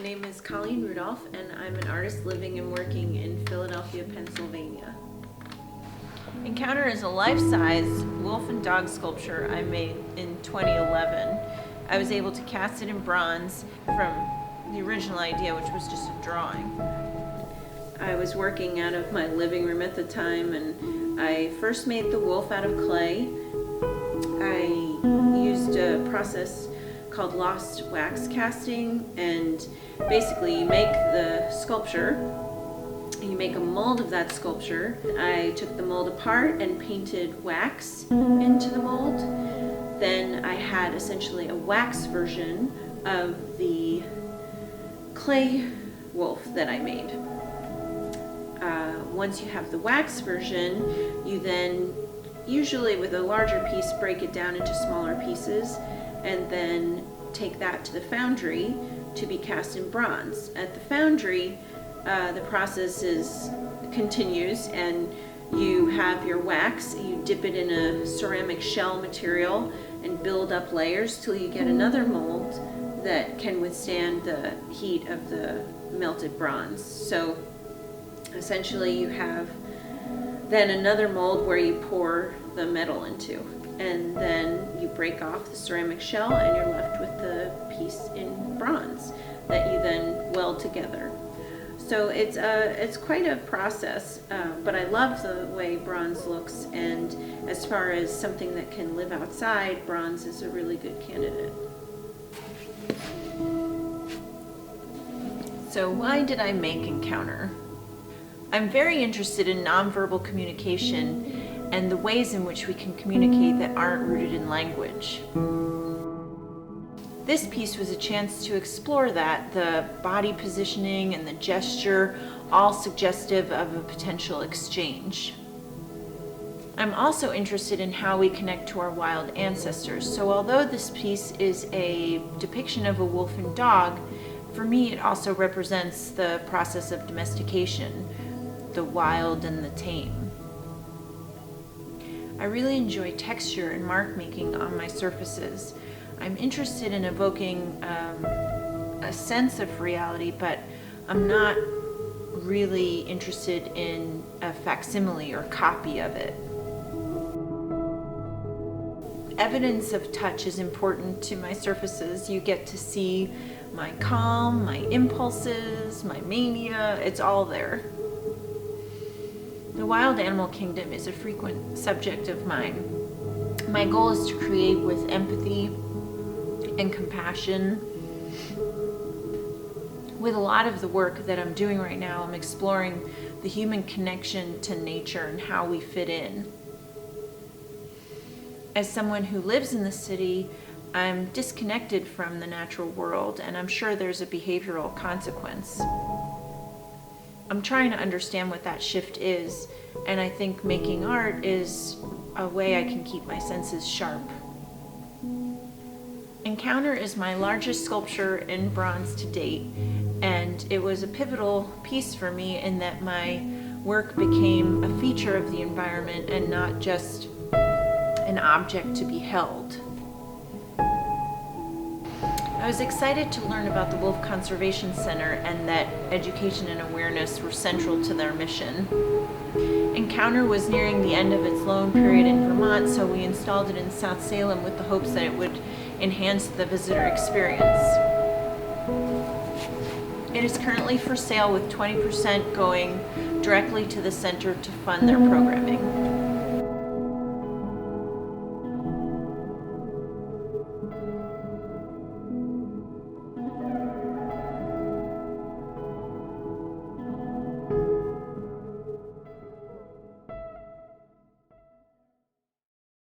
name is Colleen Rudolf, and I'm an artist living and working in Philadelphia, Pennsylvania. Encounter is a life-size wolf and dog sculpture I made in 2011. I was able to cast it in bronze from the original idea, which was just a drawing. I was working out of my living room at the time, and I first made the wolf out of clay. I used a process called lost wax casting, and basically you make the sculpture, you make a mold of that sculpture. I took the mold apart and painted wax into the mold. Then I had essentially a wax version of the clay wolf that I made. Once you have the wax version, you then, usually with a larger piece, break it down into smaller pieces and then take that to the foundry to be cast in bronze. At the foundry, the process continues, and you have your wax, you dip it in a ceramic shell material and build up layers till you get another mold that can withstand the heat of the melted bronze. So essentially you have then another mold where you pour the metal into, and then you break off the ceramic shell and you're left with the piece in bronze that you then weld together. So it's quite a process, but I love the way bronze looks, and as far as something that can live outside, bronze is a really good candidate. So why did I make Encounter? I'm very interested in nonverbal communication and the ways in which we can communicate that aren't rooted in language. This piece was a chance to explore that, the body positioning and the gesture, all suggestive of a potential exchange. I'm also interested in how we connect to our wild ancestors. So although this piece is a depiction of a wolf and dog, for me it also represents the process of domestication, the wild and the tame. I really enjoy texture and mark making on my surfaces. I'm interested in evoking a sense of reality, but I'm not really interested in a facsimile or copy of it. Evidence of touch is important to my surfaces. You get to see my calm, my impulses, my mania, it's all there. The wild animal kingdom is a frequent subject of mine. My goal is to create with empathy and compassion. With a lot of the work that I'm doing right now, I'm exploring the human connection to nature and how we fit in. As someone who lives in the city, I'm disconnected from the natural world, and I'm sure there's a behavioral consequence. I'm trying to understand what that shift is, and I think making art is a way I can keep my senses sharp. Encounter is my largest sculpture in bronze to date, and it was a pivotal piece for me in that my work became a feature of the environment and not just an object to be held. I was excited to learn about the Wolf Conservation Center and that education and awareness were central to their mission. Encounter was nearing the end of its loan period in Vermont, so we installed it in South Salem with the hopes that it would enhance the visitor experience. It is currently for sale with 20% going directly to the center to fund their programming.